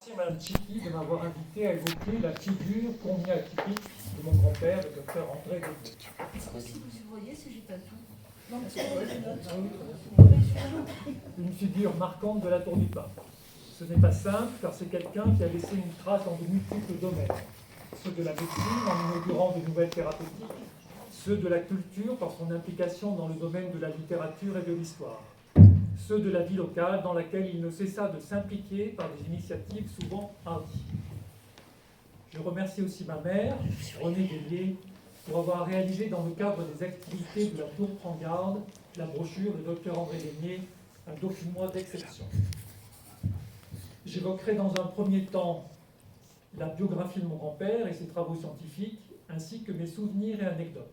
Merci Madame Tchiki de m'avoir invité à évoquer la figure combien atypique de mon grand-père, le docteur André Denis. Est-ce que si vous voyez si j'ai pas tout? Non, parce Une figure marquante de la Tour du Pin. Ce n'est pas simple car c'est quelqu'un qui a laissé une trace dans de multiples domaines. Ceux de la médecine en inaugurant de nouvelles thérapeutiques, ceux de la culture par son implication dans le domaine de la littérature et de l'histoire, ceux de la vie locale dans laquelle il ne cessa de s'impliquer par des initiatives souvent hardies. Je remercie aussi ma mère, Renée Délier, pour avoir réalisé dans le cadre des activités de la Tour Prends Garde la brochure de Dr André Dénier, un document d'exception. J'évoquerai dans un premier temps la biographie de mon grand-père et ses travaux scientifiques, ainsi que mes souvenirs et anecdotes.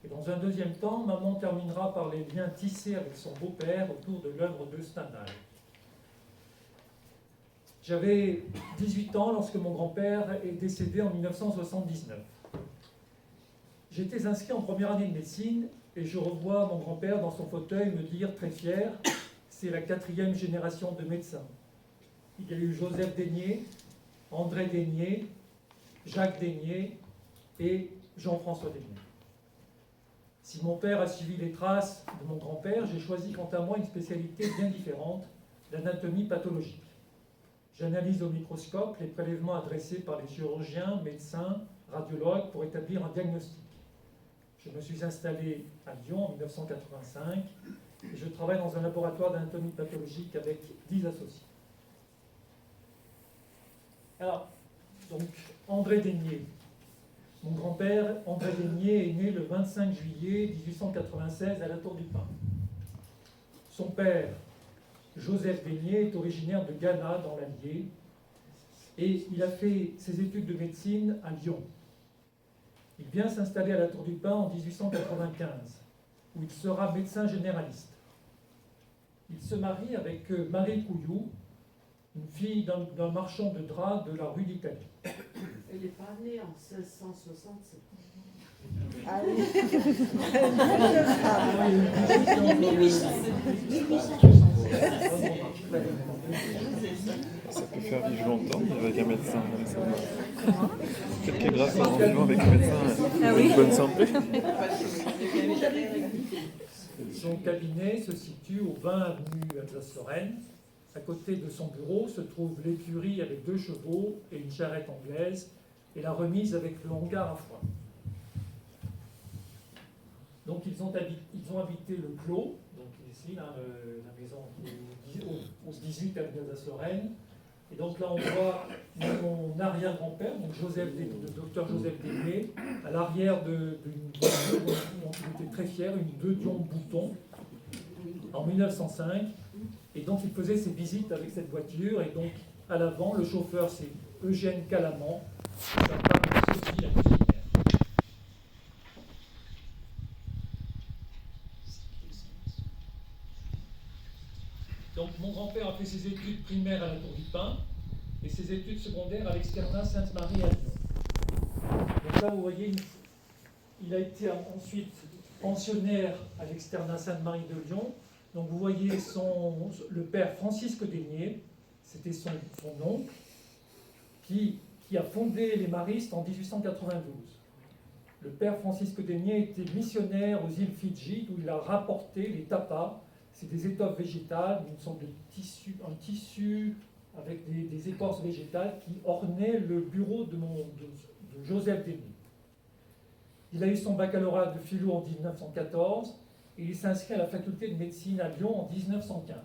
Et dans un deuxième temps, maman terminera par les liens tissés avec son beau-père autour de l'œuvre de Stendhal. J'avais 18 ans lorsque mon grand-père est décédé en 1979. J'étais inscrit en première année de médecine et je revois mon grand-père dans son fauteuil me dire très fier « c'est la 4e génération de médecins ». Il y a eu Joseph Dénier, André Dénier, Jacques Dénier et Jean-François Dénier. Si mon père a suivi les traces de mon grand-père, j'ai choisi quant à moi une spécialité bien différente, l'anatomie pathologique. J'analyse au microscope les prélèvements adressés par les chirurgiens, médecins, radiologues pour établir un diagnostic. Je me suis installé à Lyon en 1985 et je travaille dans un laboratoire d'anatomie pathologique avec 10 associés. Alors, donc, André Dénier. Mon grand-père, André Dénier, est né le 25 juillet 1896 à la Tour du Pin. Son père, Joseph Dénier, est originaire de Ghana, dans l'Allier, et il a fait ses études de médecine à Lyon. Il vient s'installer à la Tour du Pin en 1895, où il sera médecin généraliste. Il se marie avec Marie Couillou, une fille d'un marchand de draps de la rue d'Italie. Elle n'est pas née en 1667. Ah oui. Ça peut faire vivre longtemps avec un médecin. Peut-être que grâce à un vivant avec un médecin, une bonne santé. Son cabinet se situe au 20 avenue Alsace-Lorraine. À côté de son bureau se trouve l'écurie avec 2 chevaux et une charrette anglaise et la remise avec le hangar à foin. Donc ils ont habité le Clos, donc ici, là, la maison qui est au 18 avenue Alsace-Lorraine. Et donc là on voit mon arrière-grand-père, donc le docteur Joseph Dénier, à l'arrière d'une voiture dont il était très fier, une 2 Dion Bouton, en 1905. Et donc il faisait ses visites avec cette voiture, et donc à l'avant, le chauffeur c'est Eugène Calamant, sa femme Sophie la cuisinière. Donc mon grand-père a fait ses études primaires à la Tour du Pin et ses études secondaires à l'externat Sainte-Marie à Lyon. Donc là vous voyez, il a été ensuite pensionnaire à l'externat Sainte-Marie de Lyon. Donc vous voyez le père Francisque Dénier, c'était son oncle, qui a fondé les Maristes en 1892. Le père Francisque Dénier était missionnaire aux îles Fidji, où il a rapporté les tapas. C'est des étoffes végétales, une sorte de tissu, un tissu avec des écorces végétales qui ornaient le bureau de Joseph Dénier. Il a eu son baccalauréat de philo en 1914 et il s'inscrit à la faculté de médecine à Lyon en 1915.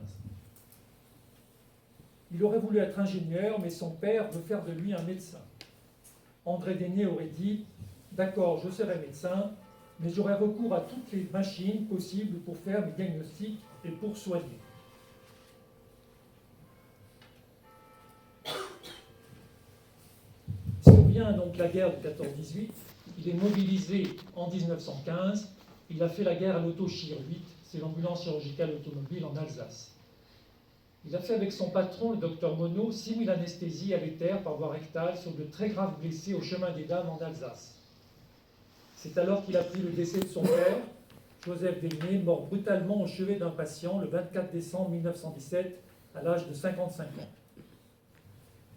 Il aurait voulu être ingénieur, mais son père veut faire de lui un médecin. André Dénier aurait dit « D'accord, je serai médecin, mais j'aurai recours à toutes les machines possibles pour faire mes diagnostics et pour soigner. » Survient donc la guerre de 14-18, il est mobilisé en 1915, il a fait la guerre à l'Auto-Chir 8, c'est l'ambulance chirurgicale automobile en Alsace. Il a fait avec son patron, le docteur Monod, 6000 anesthésies à l'éther par voie rectale sur de très graves blessés au chemin des Dames en Alsace. C'est alors qu'il a pris le décès de son père, Joseph Dénier, mort brutalement au chevet d'un patient le 24 décembre 1917 à l'âge de 55 ans.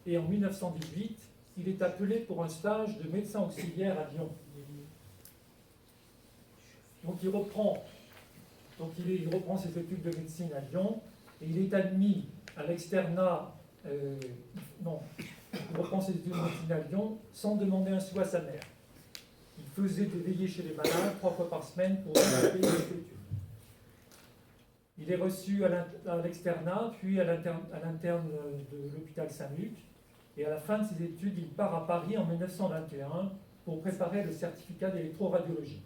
et en 1918, il est appelé pour un stage de médecin auxiliaire à Lyon. Donc il reprend ses études de médecine à Lyon et il est admis à l'externat. Il reprend ses études de médecine à Lyon sans demander un sou à sa mère. Il faisait des veillées chez les malades 3 fois par semaine pour développer ses études. Il est reçu à l'externat, puis à l'interne de l'hôpital Saint-Luc. Et à la fin de ses études, il part à Paris en 1921 pour préparer le certificat d'électroradiologie.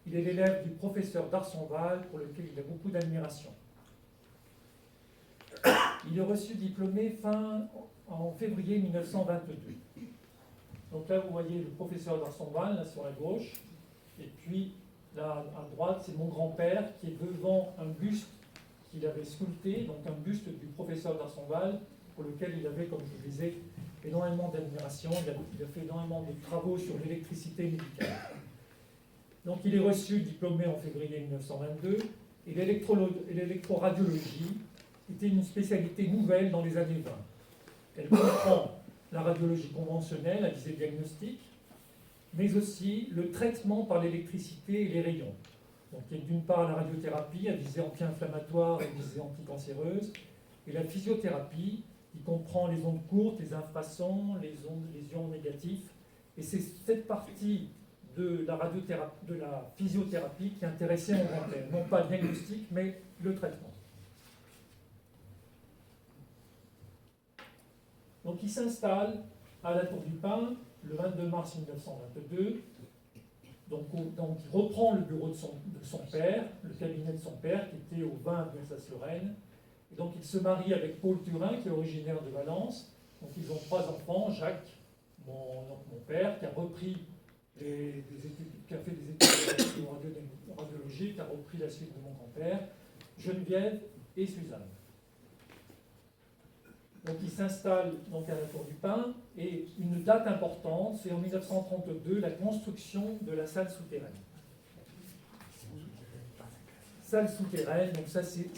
Il est l'élève du professeur d'Arsonval, pour lequel il a beaucoup d'admiration. Il est reçu diplômé en février 1922. Donc là, vous voyez le professeur d'Arsonval, là sur la gauche, et puis là à droite, c'est mon grand-père qui est devant un buste qu'il avait sculpté, donc un buste du professeur d'Arsonval, pour lequel il avait, comme je vous disais, énormément d'admiration. Il a fait énormément de travaux sur l'électricité médicale. Donc il est reçu diplômé en février 1922, et l'électroradiologie était une spécialité nouvelle dans les années 20. Elle comprend la radiologie conventionnelle à visée diagnostique, mais aussi le traitement par l'électricité et les rayons. Donc il y a d'une part la radiothérapie à visée anti-inflammatoire et visée anticancéreuse, et la physiothérapie qui comprend les ondes courtes, les infrasons, les ions négatifs. Et c'est cette partie de la physiothérapie qui intéressait mon grand-père. Non pas le diagnostic, mais le traitement. Donc il s'installe à la Tour du Pin le 22 mars 1922. Donc il reprend le bureau de son père, le cabinet de son père, qui était au 20 Alsace-Lorraine. Et donc il se marie avec Paul Turin, qui est originaire de Valence. Donc ils ont 3 enfants, Jacques, mon père, qui a repris qui a fait des études de radiologie, qui a repris la suite de mon grand-père, Geneviève et Suzanne. Donc il s'installe donc à la Tour du Pin, et une date importante, c'est en 1932, la construction de la salle souterraine. Salle souterraine, donc ça c'est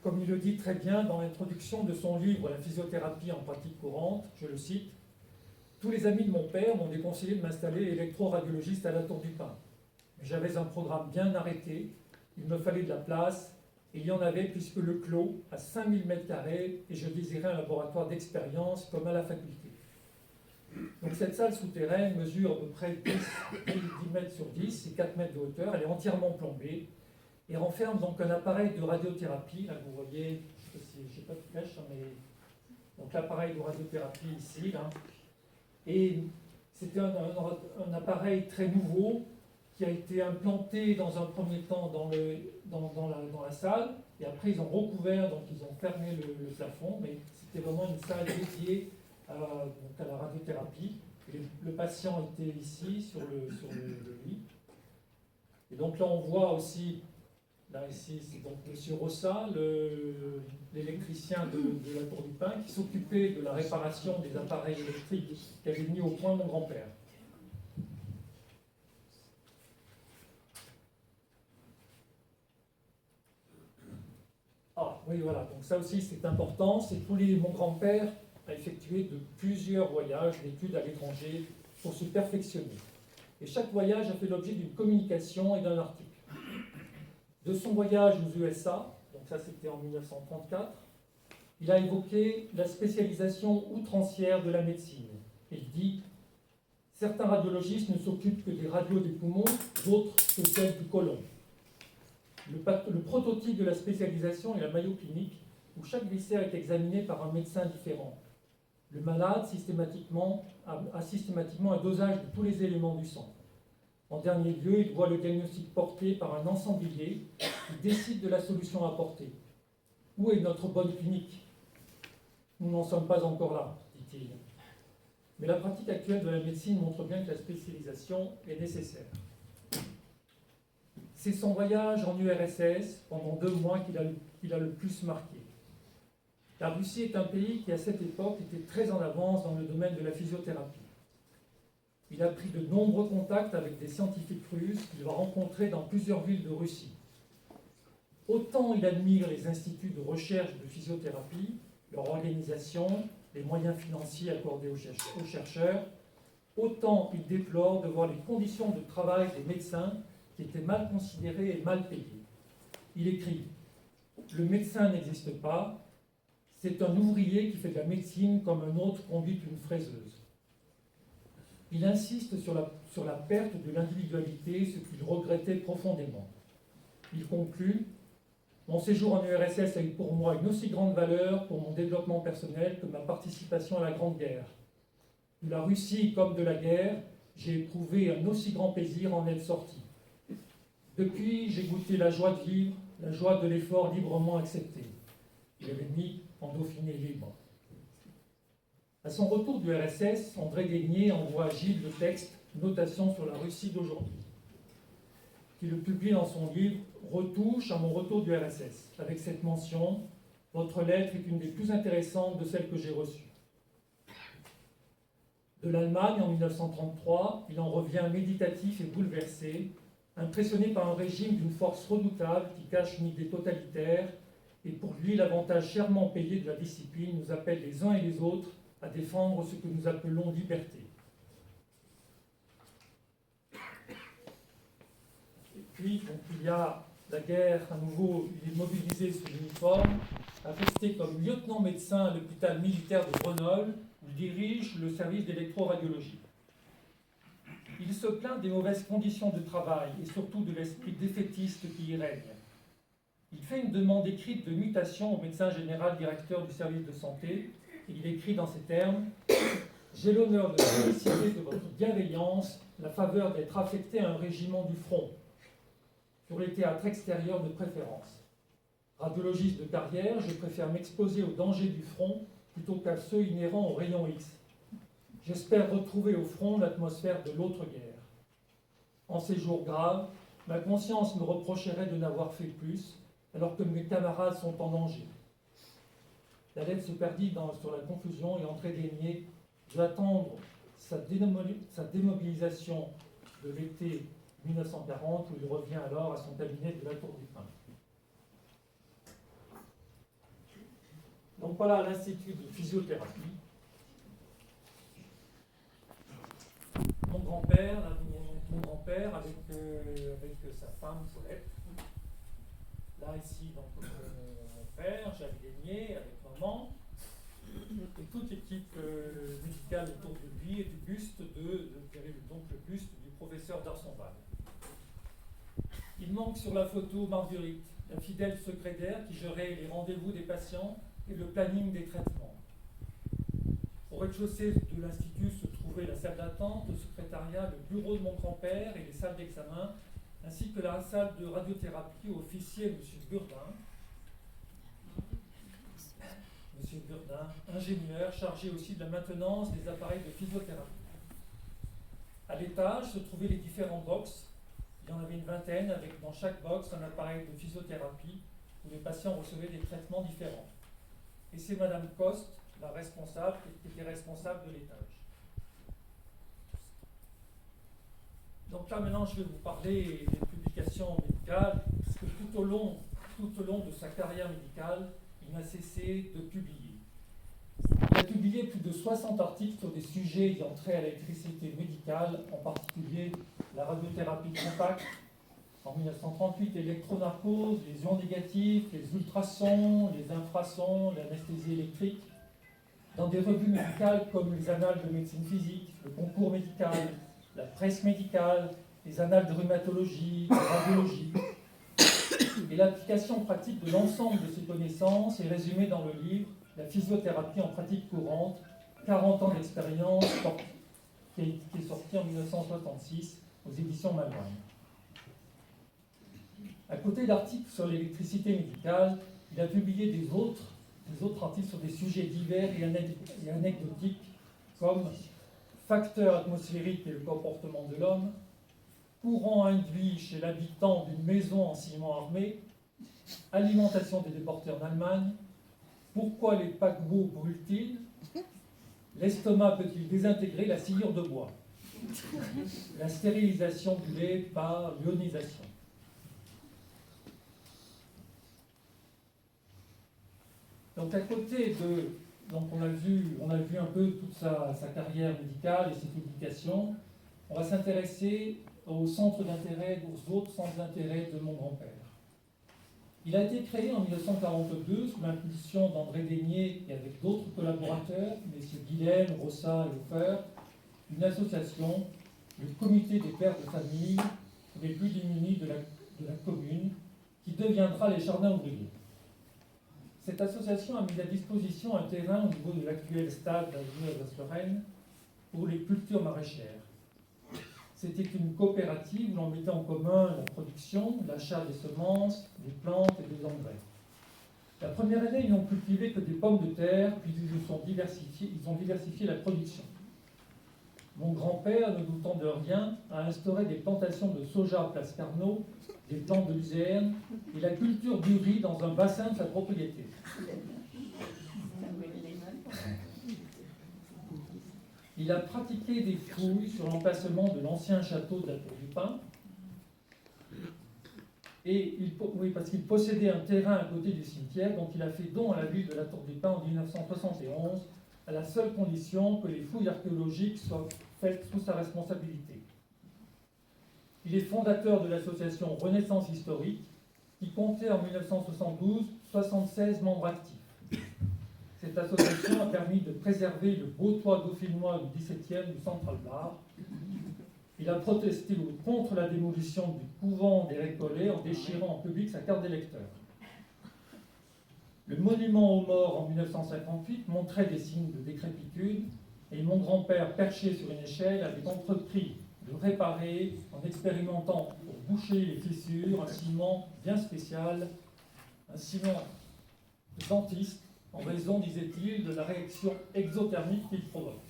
comme il le dit très bien dans l'introduction de son livre La physiothérapie en pratique courante, je le cite: tous les amis de mon père m'ont déconseillé de m'installer électroradiologiste à la Tour du Pin. J'avais un programme bien arrêté, il me fallait de la place, et il y en avait puisque le clos a 5000 m², et je désirais un laboratoire d'expérience comme à la faculté. Donc cette salle souterraine mesure à peu près 10 mètres sur 10, c'est 4 mètres de hauteur, elle est entièrement plombée, et renferme donc un appareil de radiothérapie. Là vous voyez, je ne sais pas qui cache, mais donc l'appareil de radiothérapie ici, là. Et c'était un appareil très nouveau qui a été implanté dans un premier temps dans la salle, et après ils ont recouvert, donc ils ont fermé le plafond, mais c'était vraiment une salle dédiée à la radiothérapie. Et le patient était ici, sur le lit. Et donc là on voit aussi, là ici c'est donc M. Rossa, l'électricien de la Tour du Pin, qui s'occupait de la réparation des appareils électriques qu'avait mis au point mon grand-père. Ah, oui, voilà, donc ça aussi c'est important, mon grand-père a effectué de plusieurs voyages d'études à l'étranger pour se perfectionner. Et chaque voyage a fait l'objet d'une communication et d'un article. De son voyage aux USA, donc ça c'était en 1934, il a évoqué la spécialisation outrancière de la médecine. Il dit: certains radiologistes ne s'occupent que des radios des poumons, d'autres que celles du côlon. Le prototype de la spécialisation est la Mayo Clinique, où chaque viscère est examiné par un médecin différent. Le malade a systématiquement un dosage de tous les éléments du sang. En dernier lieu, il voit le diagnostic porté par un ensemblier qui décide de la solution à apporter. Où est notre bonne clinique? Nous n'en sommes pas encore là, dit-il. Mais la pratique actuelle de la médecine montre bien que la spécialisation est nécessaire. C'est son voyage en URSS, pendant 2 mois, qu'il a le plus marqué. La Russie est un pays qui, à cette époque, était très en avance dans le domaine de la physiothérapie. Il a pris de nombreux contacts avec des scientifiques russes qu'il va rencontrer dans plusieurs villes de Russie. Autant il admire les instituts de recherche de physiothérapie, leur organisation, les moyens financiers accordés aux chercheurs, autant il déplore de voir les conditions de travail des médecins qui étaient mal considérées et mal payées. Il écrit « Le médecin n'existe pas, c'est un ouvrier qui fait de la médecine comme un autre conduit une fraiseuse. » Il insiste sur la perte de l'individualité, ce qu'il regrettait profondément. Il conclut « Mon séjour en URSS a eu pour moi une aussi grande valeur pour mon développement personnel que ma participation à la Grande Guerre. De la Russie comme de la guerre, j'ai éprouvé un aussi grand plaisir en être sorti. Depuis, j'ai goûté la joie de vivre, la joie de l'effort librement accepté. Il avait mis en Dauphiné libre. » À son retour du RSS, André Guénier envoie à Gilles le texte « Notation sur la Russie d'aujourd'hui », qui le publie dans son livre « Retouche à mon retour du RSS », avec cette mention « Votre lettre est une des plus intéressantes de celles que j'ai reçues ». De l'Allemagne, en 1933, il en revient méditatif et bouleversé, impressionné par un régime d'une force redoutable qui cache une idée totalitaire, et pour lui, l'avantage chèrement payé de la discipline nous appelle les uns et les autres à défendre ce que nous appelons liberté. Et puis, donc, il y a la guerre, à nouveau, il est mobilisé sous l'uniforme, affecté comme lieutenant médecin à l'hôpital militaire de Grenoble, où il dirige le service d'électroradiologie. Il se plaint des mauvaises conditions de travail et surtout de l'esprit défaitiste qui y règne. Il fait une demande écrite de mutation au médecin général directeur du service de santé, et il écrit dans ces termes « J'ai l'honneur de solliciter de votre bienveillance la faveur d'être affecté à un régiment du front, sur les théâtres extérieurs de préférence. Radiologiste de carrière, je préfère m'exposer aux dangers du front plutôt qu'à ceux inhérents au rayon X. J'espère retrouver au front l'atmosphère de l'autre guerre. En ces jours graves, ma conscience me reprocherait de n'avoir fait plus, alors que mes camarades sont en danger. » La lettre se perdit sur la confusion et André Guénier doit attendre sa démobilisation de l'été 1940, où il revient alors à son cabinet de la Tour du Pin. Donc voilà l'Institut de physiothérapie. Mon grand-père avec sa femme Paulette. Là, ici, donc, mon père, Jacques Guénier, avec maman, et toute l'équipe médicale autour de lui, et du buste donc le buste du professeur d'Arsonval. Il manque sur la photo Marguerite, la fidèle secrétaire qui gérait les rendez-vous des patients et le planning des traitements. Au rez-de-chaussée de l'Institut se trouvait la salle d'attente, le secrétariat, le bureau de mon grand-père et les salles d'examen, ainsi que la salle de radiothérapie où officiait M. Burdin. M. Burdin, ingénieur, chargé aussi de la maintenance des appareils de physiothérapie. À l'étage se trouvaient les différents box. Il y en avait une vingtaine, avec dans chaque box un appareil de physiothérapie où les patients recevaient des traitements différents. Et c'est Madame Coste, la responsable, qui était responsable de l'étage. Donc là, maintenant, je vais vous parler des publications médicales, parce que tout au long de sa carrière médicale, il n'a cessé de publier. Il a publié plus de 60 articles sur des sujets ayant trait à l'électricité médicale, en particulier la radiothérapie compacte, en 1938, l'électronarcose, les ions négatifs, les ultrasons, les infrasons, l'anesthésie électrique, dans des revues médicales comme les Annales de médecine physique, le Concours médical, la presse médicale, les Annales de rhumatologie, de radiologie. Et l'application pratique de l'ensemble de ces connaissances est résumée dans le livre « La physiothérapie en pratique courante, 40 ans d'expérience » qui est sorti en 1966 aux éditions Malouine. À côté d'articles sur l'électricité médicale, il a publié des autres articles sur des sujets divers et anecdotiques comme facteurs atmosphériques et le comportement de l'homme, courant induit chez l'habitant d'une maison en ciment armé, alimentation des déportés en Allemagne, pourquoi les paquebots brûlent-ils, l'estomac peut-il désintégrer la sciure de bois, la stérilisation du lait par l'ionisation. Donc à côté de Donc on a vu un peu toute sa carrière médicale et ses publications. On va s'intéresser au centre d'intérêt, aux autres centres d'intérêt de mon grand-père. Il a été créé en 1942 sous l'impulsion d'André Daigné et avec d'autres collaborateurs, messieurs Guilhem, Rossa et Hofer, une association, le Comité des pères de famille pour les plus démunis de la commune, qui deviendra les Jardins ouvriers. Cette association a mis à disposition un terrain au niveau de l'actuel stade d'Avignon-Lorraine pour les cultures maraîchères. C'était une coopérative où l'on mettait en commun la production, l'achat des semences, des plantes et des engrais. La première année, ils n'ont cultivé que des pommes de terre, puis ils ont diversifié la production. Mon grand-père, ne doutant de rien, a instauré des plantations de soja à Place Carnot, des plantes de luzerne et la culture du riz dans un bassin de sa propriété. Il a pratiqué des fouilles sur l'emplacement de l'ancien château de la Tour du Pin. Et parce qu'il possédait un terrain à côté du cimetière dont il a fait don à la ville de la Tour du Pin en 1971, à la seule condition que les fouilles archéologiques soient faites sous sa responsabilité. Il est fondateur de l'association Renaissance Historique, qui comptait en 1972 76 membres actifs. Cette association a permis de préserver le beau toit dauphinois du XVIIe du Central Bar. Il a protesté contre la démolition du couvent des Récollets en déchirant en public sa carte d'électeur. Le monument aux morts en 1958 montrait des signes de décrépitude et mon grand-père, perché sur une échelle, avait entrepris de réparer en expérimentant pour boucher les fissures un ciment bien spécial, un ciment dentiste, en raison, disait-il, de la réaction exothermique qu'il provoque.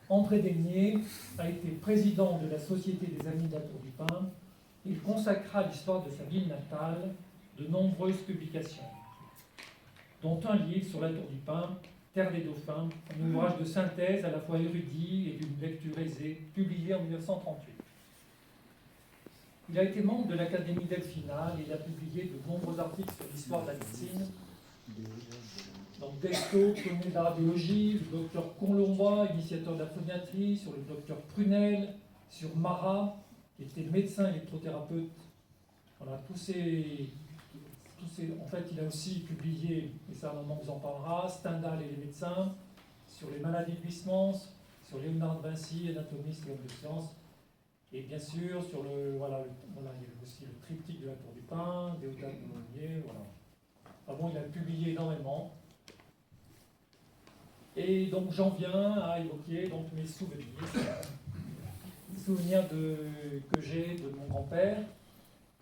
André Daigné a été président de la Société des Amis de la Tour du Pin. Il consacra à l'histoire de sa ville natale de nombreuses publications, dont un livre sur la Tour du Pin, Terre des Dauphins, un ouvrage de synthèse à la fois érudit et d'une lecture aisée, publié en 1938. Il a été membre de l'Académie Delphinale et il a publié de nombreux articles sur l'histoire de la médecine. Donc Desto, pionnier de la radiologie, le docteur Colomba, initiateur de la phoniatrie, sur le docteur Prunel, sur Marat, qui était médecin électrothérapeute. Voilà, en fait, il a aussi publié, et ça à un moment vous en parlera, Stendhal et les médecins, sur les maladies de Huysmans, sur Léonard de Vinci, anatomiste et homme de science, et bien sûr sur il y a aussi le triptyque de la Tour du Pin, Déodat de Monnier, voilà. Enfin bon, il a publié énormément. Et donc j'en viens à évoquer donc, mes souvenirs que j'ai de mon grand-père.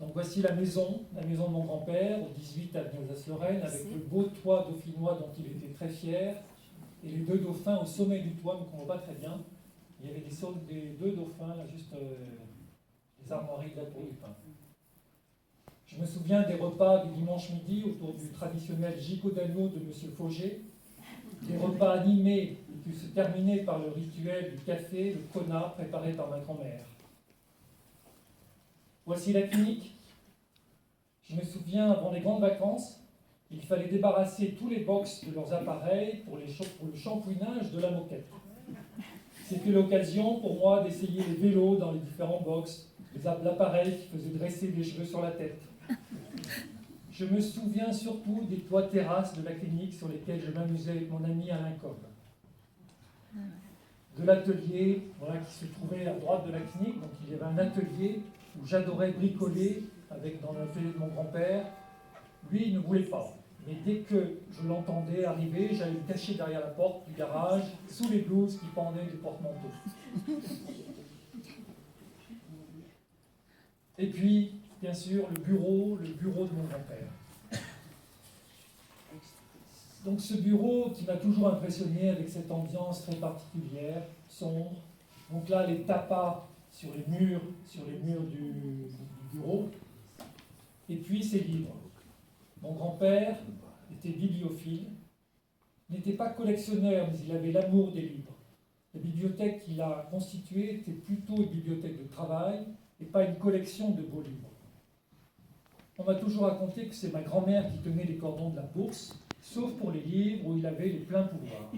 Donc voici la maison de mon grand-père, au 18 avenue Alsace-Lorraine, avec le beau toit dauphinois dont il était très fier, et les deux dauphins au sommet du toit, mais qu'on ne voit pas très bien. Il y avait des deux dauphins, là, juste les armoiries de la Tour du Pin. Je me souviens des repas du dimanche midi autour du traditionnel gigot d'agneau de M. Fauger, des repas animés qui se terminaient par le rituel du café, le cona préparé par ma grand-mère. Voici la clinique. Je me souviens, avant les grandes vacances, il fallait débarrasser tous les box de leurs appareils pour le shampouinage de la moquette. C'était l'occasion pour moi d'essayer les vélos dans les différents box, l'appareil qui faisait dresser des cheveux sur la tête. Je me souviens surtout des toits terrasses de la clinique sur lesquels je m'amusais avec mon ami Alain Cobb. De l'atelier qui se trouvait à droite de la clinique, donc il y avait un atelier où j'adorais bricoler dans l'atelier de mon grand-père. Lui, il ne voulait pas. Mais dès que je l'entendais arriver, j'allais me cacher derrière la porte du garage, sous les blouses qui pendaient du porte-manteau. Et puis, bien sûr, le bureau de mon grand-père. Donc ce bureau qui m'a toujours impressionné avec cette ambiance très particulière, sombre. Donc là, les tapas sur les murs du bureau. Et puis ces livres. Mon grand-père était bibliophile, n'était pas collectionneur, mais il avait l'amour des livres. La bibliothèque qu'il a constituée était plutôt une bibliothèque de travail et pas une collection de beaux livres. On m'a toujours raconté que c'est ma grand-mère qui tenait les cordons de la bourse, sauf pour les livres où il avait les pleins pouvoirs.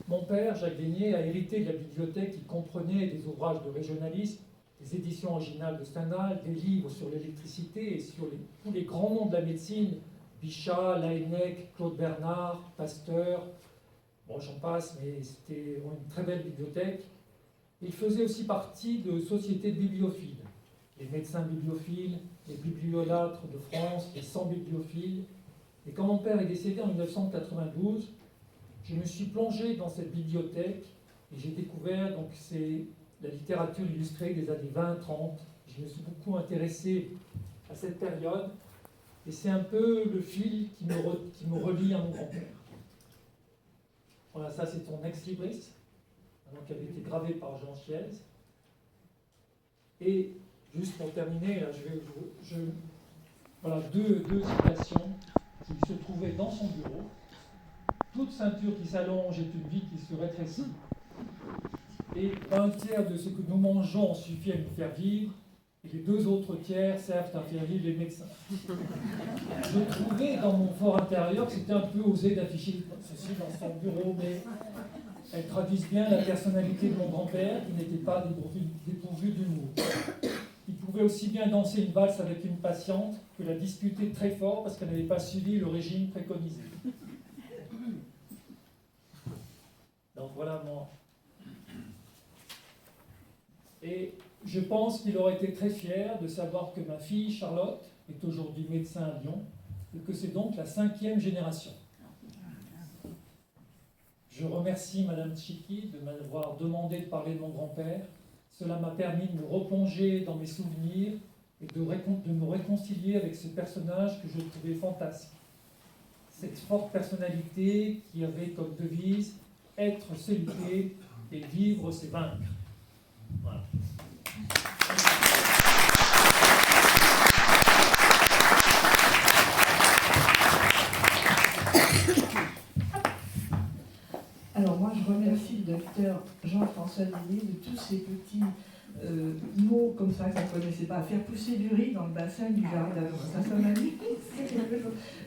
Mon père, Jacques Dénier, a hérité de la bibliothèque qui comprenait des ouvrages de régionalisme, des éditions originales de Stendhal, des livres sur l'électricité et sur tous les grands noms de la médecine, Bichat, Laennec, Claude Bernard, Pasteur, bon j'en passe, mais c'était une très belle bibliothèque. Il faisait aussi partie de sociétés de bibliophiles, les médecins bibliophiles, les bibliolâtres de France, les 100 bibliophiles. Et quand mon père est décédé en 1992, je me suis plongé dans cette bibliothèque et j'ai découvert donc c'est la littérature illustrée des années 20-30. Je me suis beaucoup intéressé à cette période et c'est un peu le fil qui me relie à mon grand-père. Voilà, ça c'est ton ex-libris, qui avait été gravé par Jean Chiez. Et juste pour terminer, là, voilà deux citations qui se trouvaient dans son bureau. Toute ceinture qui s'allonge est une vie qui se rétrécit. Et un tiers de ce que nous mangeons suffit à nous faire vivre, et les 2 autres tiers servent à faire vivre les médecins. Je trouvais dans mon fort intérieur que c'était un peu osé d'afficher ceci dans son bureau, mais elles traduisent bien la personnalité de mon grand-père, qui n'était pas dépourvu d'humour. Il pouvait aussi bien danser une valse avec une patiente que la disputer très fort parce qu'elle n'avait pas suivi le régime préconisé. Donc voilà moi. Et je pense qu'il aurait été très fier de savoir que ma fille Charlotte est aujourd'hui médecin à Lyon et que c'est donc la 5e génération. Je remercie Madame Tchiki de m'avoir demandé de parler de mon grand-père. Cela m'a permis de me replonger dans mes souvenirs et de me réconcilier avec ce personnage que je trouvais fantasque. Cette forte personnalité qui avait comme devise « être, c'est lutter et vivre, c'est vaincre ». Voilà. Alors moi, je remercie le docteur Jean-François Dénier de tous ces petits mots comme ça qu'on ne connaissait pas, faire pousser du riz dans le bassin du jardin. Ça m'a dit.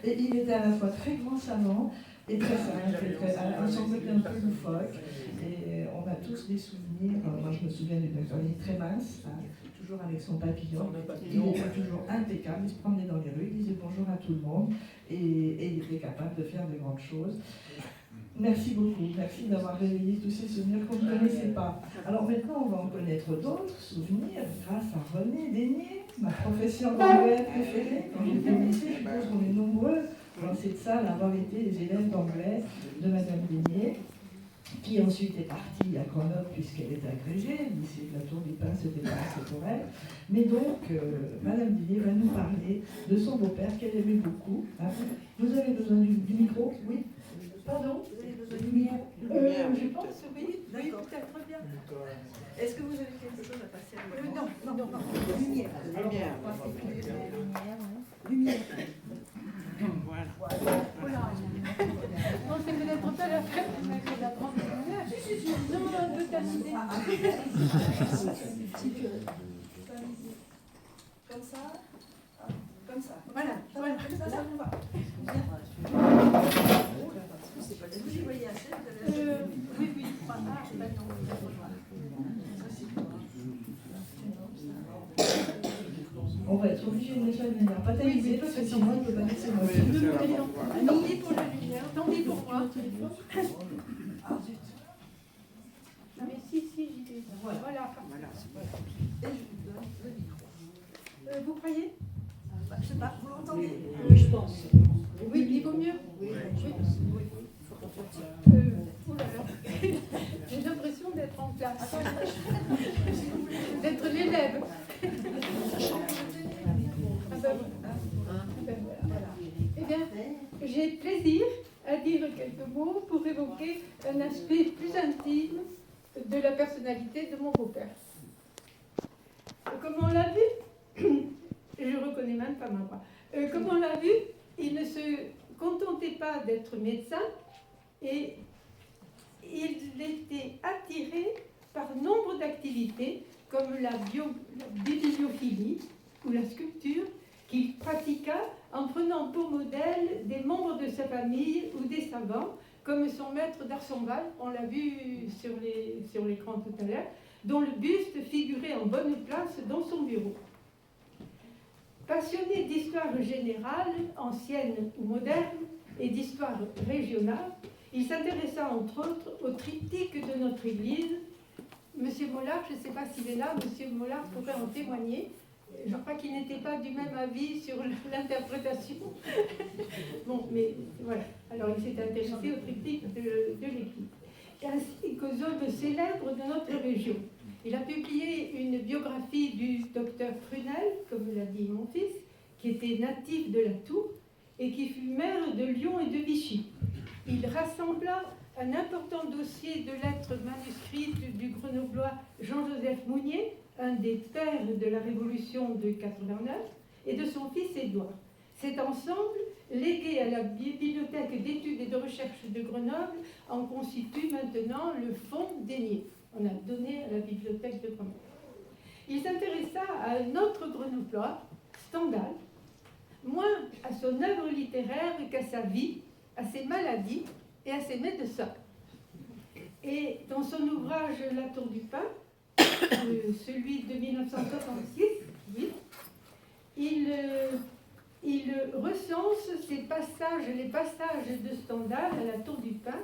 Et il était à la fois très grand savant et très simple, un semblait un peu loufoque. Et on a tous des souvenirs. Moi, je me souviens du docteur, il est très mince, hein, toujours avec son papillon. Il était toujours impeccable, il se promenait dans les rues, il disait bonjour à tout le monde et il était capable de faire de grandes choses. Merci beaucoup, merci d'avoir réveillé tous ces souvenirs qu'on ne connaissait pas. Alors maintenant, on va en connaître d'autres souvenirs grâce à René Dénier, ma professeure d'anglais préférée. Quand j'étais au lycée, je pense qu'on est nombreux dans cette salle à avoir été les élèves d'anglais de Madame Dénier, qui ensuite est partie à Grenoble puisqu'elle était agrégée. Le lycée de la Tour des Pins, c'était pas assez pour elle. Mais donc, Madame Dénier va nous parler de son beau-père qu'elle aimait beaucoup. Hein. Vous avez besoin du micro? Oui. Pardon? Vous avez besoin du micro? Je pense, oui. D'accord. Très bien. Est-ce que vous avez quelque chose à passer à non. Lumière. Lumière. Lumière. Voilà. Non, c'est peut-être pas la fête, mais c'est la grande lumière. Si. Non, un peu terminé. Comme ça? Comme ça. Voilà. Comme ça, ça vous va. Est-ce que vous y voyez assez? Oui. Ah, ben non. On va être obligé de le faire de manière pas télévisée parce que sinon il peut pas laisser moi. Tant pis pour la lumière, tant pis pour moi. Ah zut. Ah, mais si, j'y vais. Voilà. Et je vous donne le micro. Vous croyez? Je sais pas, vous l'entendez? Oui, je pense. Oui, il vaut mieux. Oui. Oh là là. J'ai l'impression d'être en classe. D'être l'élève. Voilà. Eh bien, j'ai plaisir à dire quelques mots pour évoquer un aspect plus intime de la personnalité de mon beau-père. Comme on l'a vu, je reconnais même pas ma voix. Comme on l'a vu, il ne se contentait pas d'être médecin et il était attiré par nombre d'activités comme la bibliophilie ou la sculpture qu'il pratiqua en prenant pour modèle des membres de sa famille ou des savants, comme son maître d'Arsonval, on l'a vu sur l'écran tout à l'heure, dont le buste figurait en bonne place dans son bureau. Passionné d'histoire générale, ancienne ou moderne, et d'histoire régionale, il s'intéressa entre autres au triptyque de notre Église. Monsieur Mollard, je ne sais pas s'il est là, Monsieur Mollard pourrait en témoigner. Je crois qu'il n'était pas du même avis sur l'interprétation. Bon, mais voilà. Alors, il s'est intéressé au triptyque de l'Église, ainsi qu'aux œuvres célèbres de notre région. Il a publié une biographie du docteur Prunel, comme l'a dit mon fils, qui était natif de la Tour et qui fut maire de Lyon et de Vichy. Il rassembla un important dossier de lettres manuscrites du grenoblois Jean-Joseph Mounier, un des pères de la Révolution de 89, et de son fils Édouard. Cet ensemble, légué à la Bibliothèque d'études et de recherche de Grenoble, en constitue maintenant le fonds dénié. On a donné à la Bibliothèque de Grenoble. Il s'intéressa à un autre grenoblois, Stendhal, moins à son œuvre littéraire qu'à sa vie, à ses maladies et à ses médecins. Et dans son ouvrage La Tour du Pin, celui de 1966, oui, il recense les passages de Stendhal à La Tour du Pin,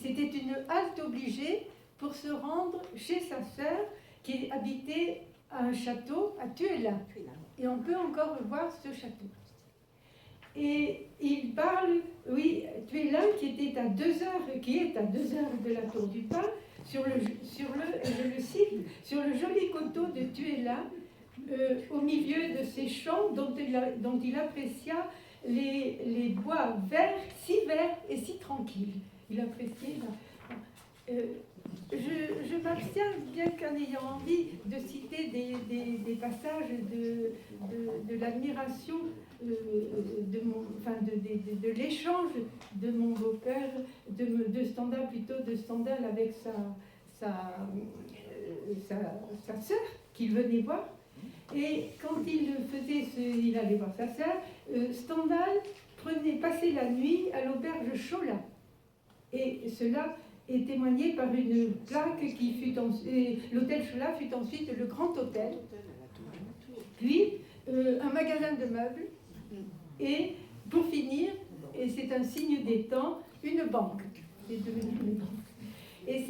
c'était une halte obligée pour se rendre chez sa sœur qui habitait à un château à Thuélin. Et on peut encore voir ce château. Et il parle, oui, Thuélin qui est à 2 heures de la Tour du Pin, je le cite, sur le joli coteau de Thuélin, au milieu de ces champs dont il apprécia les bois verts, si verts et si tranquilles. Il appréciait je m'abstiens, bien qu'en ayant envie de citer des passages de l'admiration de l'échange de mon beau-père, de Stendhal avec sa sœur qu'il venait voir. Et quand il allait voir sa sœur, Stendhal passait la nuit à l'auberge Cholat. Et cela est témoigné par une plaque qui fut l'hôtel Cholat fut ensuite le Grand Hôtel, puis un magasin de meubles, et pour finir, et c'est un signe des temps, une banque. C'est devenu une banque. Et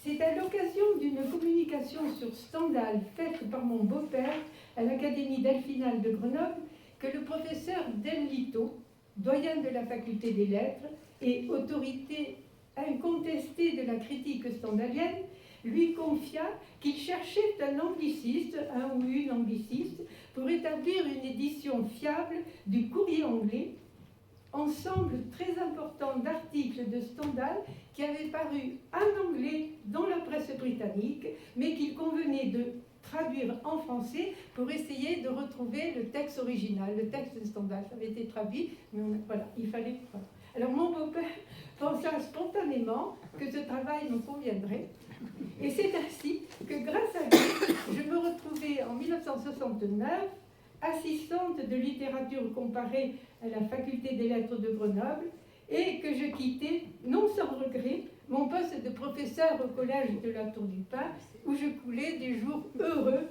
c'est à l'occasion d'une communication sur Stendhal faite par mon beau-père à l'Académie Delphinale de Grenoble que le professeur Delito, doyen de la faculté des lettres et autorité incontestée de la critique stendhalienne, lui confia qu'il cherchait un angliciste, un ou une angliciste, pour établir une édition fiable du Courrier anglais, ensemble très important d'articles de Stendhal qui avaient paru en anglais dans la presse britannique, mais qu'il convenait de traduire en français pour essayer de retrouver le texte original, le texte de Stendhal. Ça avait été traduit, mais voilà, il fallait... Voilà. Alors mon beau-père pensa spontanément que ce travail me conviendrait. Et c'est ainsi que grâce à lui, je me retrouvais en 1969 assistante de littérature comparée à la faculté des lettres de Grenoble et que je quittais, non sans regret, mon poste de professeur au collège de la Tour du Pin où je coulais des jours heureux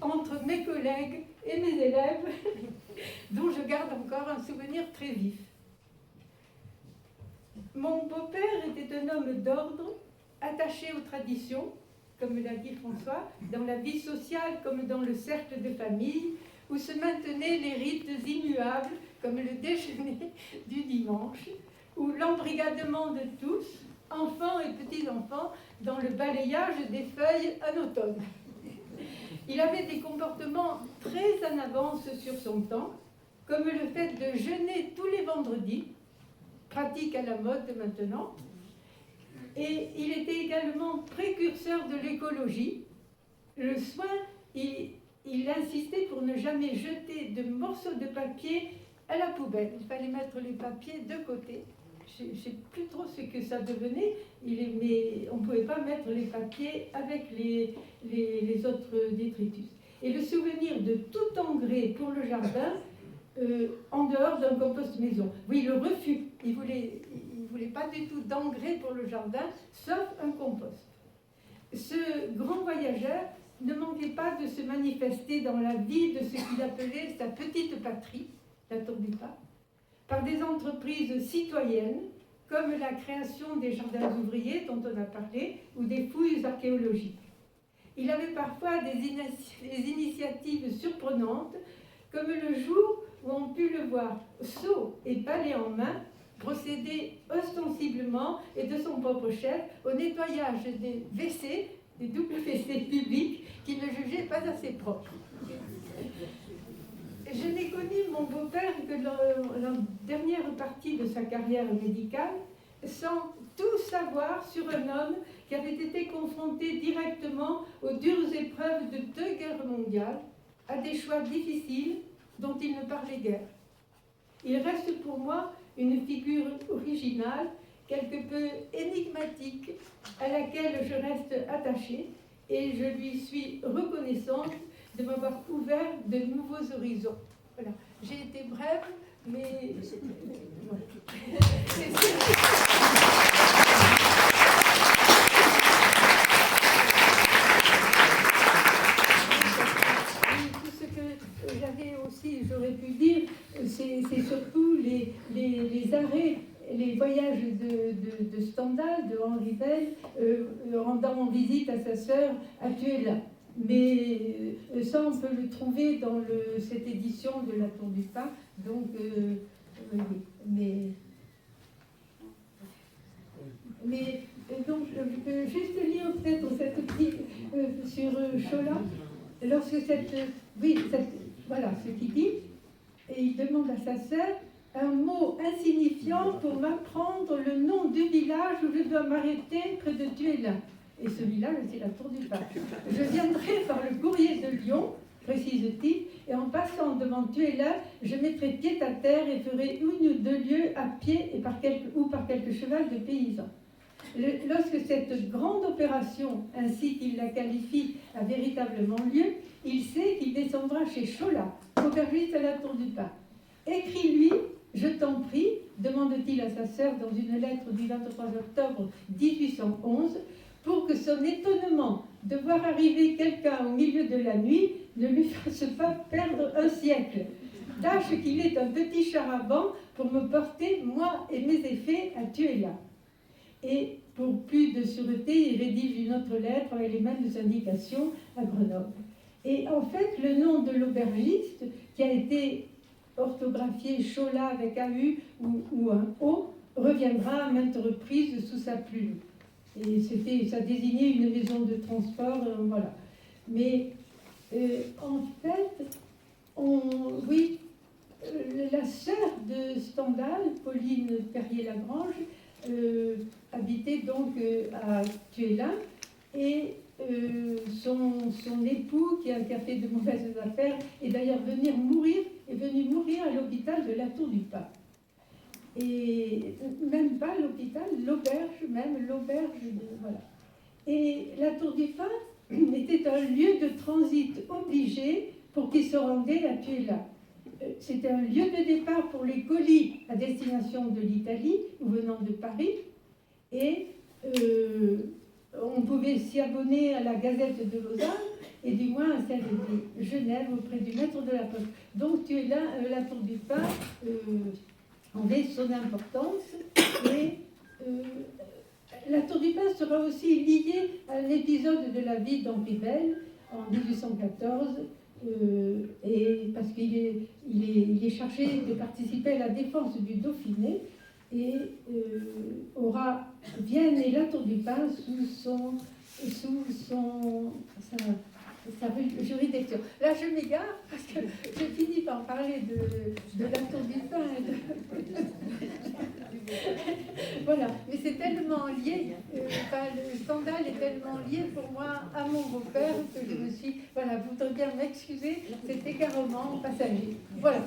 entre mes collègues et mes élèves dont je garde encore un souvenir très vif. Mon beau-père était un homme d'ordre, attaché aux traditions, comme l'a dit François, dans la vie sociale comme dans le cercle de famille, où se maintenaient les rites immuables, comme le déjeuner du dimanche, ou l'embrigadement de tous, enfants et petits-enfants, dans le balayage des feuilles en automne. Il avait des comportements très en avance sur son temps, comme le fait de jeûner tous les vendredis, pratique à la mode maintenant, et il était également précurseur de l'écologie. Le soin, il insistait pour ne jamais jeter de morceaux de papier à la poubelle. Il fallait mettre les papiers de côté. Je ne sais plus trop ce que ça devenait, mais on ne pouvait pas mettre les papiers avec les autres détritus. Et le souvenir de tout engrais pour le jardin, en dehors d'un compost maison. Oui, le refus. Il voulait pas du tout d'engrais pour le jardin, sauf un compost. Ce grand voyageur ne manquait pas de se manifester dans la vie de ce qu'il appelait sa petite patrie, la Tour du Pin, par des entreprises citoyennes, comme la création des jardins ouvriers dont on a parlé, ou des fouilles archéologiques. Il avait parfois des initiatives surprenantes, comme le jour où on put le voir, seau et balai en main, procéder ostensiblement et de son propre chef au nettoyage des WC, des WC publics qu'il ne jugeait pas assez propres. Je n'ai connu mon beau-père que dans la dernière partie de sa carrière médicale, sans tout savoir sur un homme qui avait été confronté directement aux dures épreuves de 2 guerres mondiales, à des choix difficiles dont il ne parlait guère. Il reste pour moi une figure originale, quelque peu énigmatique, à laquelle je reste attachée, et je lui suis reconnaissante de m'avoir ouvert de nouveaux horizons. Voilà. J'ai été brève, mais... Tout ce que j'avais aussi, j'aurais pu dire, c'est surtout les arrêts, les voyages de Stendhal, de Henri Bell, rendant visite à sa sœur à Tuella. Mais ça, on peut le trouver dans cette édition de La Tour du Pin. Donc, donc, je peux juste lire peut-être cette petite sur Chola. Lorsque voilà ce qu'il dit, et il demande à sa sœur un mot insignifiant pour m'apprendre le nom du village où je dois m'arrêter près de Tuella. Et ce village, c'est la Tour du Pin. Je viendrai par le courrier de Lyon, précise-t-il, et en passant devant Tuella, je mettrai pied à terre et ferai 1 ou 2 lieues à pied et par quelques chevals de paysans. Lorsque cette grande opération, ainsi qu'il la qualifie, a véritablement lieu, il sait qu'il descendra chez Chola, aubergiste à la Tour du Pin. Écris-lui, je t'en prie, demande-t-il à sa sœur dans une lettre du 23 octobre 1811, pour que son étonnement de voir arriver quelqu'un au milieu de la nuit ne lui fasse pas perdre un siècle. Tâche qu'il ait un petit char à banc pour me porter, moi et mes effets, à Tuella. Et pour plus de sûreté, il rédige une autre lettre avec les mêmes indications à Grenoble. Et en fait, le nom de l'aubergiste, qui a été orthographié Chola avec AU ou un O, reviendra à maintes reprises sous sa plume. Et ça désignait une maison de transport, voilà. Mais en fait, la sœur de Stendhal, Pauline Perrier-Lagrange, habitait donc à Tuella, et son époux, qui a fait de mauvaises affaires, est d'ailleurs venu mourir à l'hôpital de la Tour du Pin. Et même pas l'hôpital, l'auberge, voilà. Et la Tour du Pin était un lieu de transit obligé pour qui se rendait à Tuella. C'était un lieu de départ pour les colis à destination de l'Italie ou venant de Paris, et on pouvait s'y abonner à la Gazette de Lausanne et du moins à celle de Genève auprès du maître de la poste. Donc Tuella, la Tour du Pin avait son importance, et la Tour du Pin sera aussi liée à l'épisode de la vie d'Henri Bell en 1814, et parce qu'il est chargé de participer à la défense du Dauphiné, et aura Vienne et la Tour du Pin sous sa juridiction. Là, je m'égare parce que je finis par parler de la Tour du Pin. Voilà, mais c'est tellement lié, le Stendhal est tellement lié pour moi à mon beau-père que je me suis... Voilà, vous voudrez bien m'excuser, cet égarement passager. Voilà.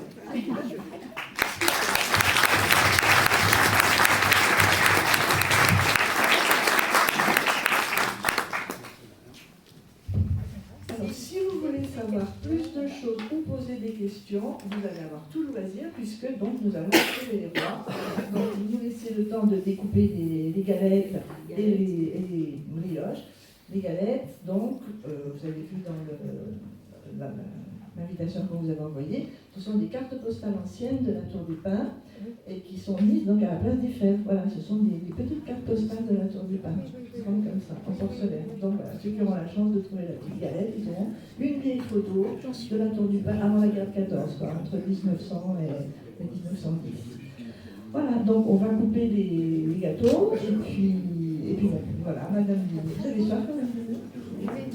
sinon, vous allez avoir tout le loisir, puisque donc nous allons trouver les rois. Donc vous nous laissez le temps de découper les galettes et les brioches. Les galettes, donc, vous avez vu dans l'invitation que vous avez envoyée, ce sont des cartes postales anciennes de la Tour du Pin et qui sont mises donc à la place des fèves. Voilà, ce sont des petites cartes postales de la Tour du Pin, comme ça, en porcelaine. Donc voilà, ceux qui auront la chance de trouver la petite galette, ils auront une vieille photo de la Tour du Pin avant la guerre de 14, quoi, entre 1900 et 1910. Voilà, donc on va couper les gâteaux et puis bon, voilà, Madame, vous avez soif, Madame?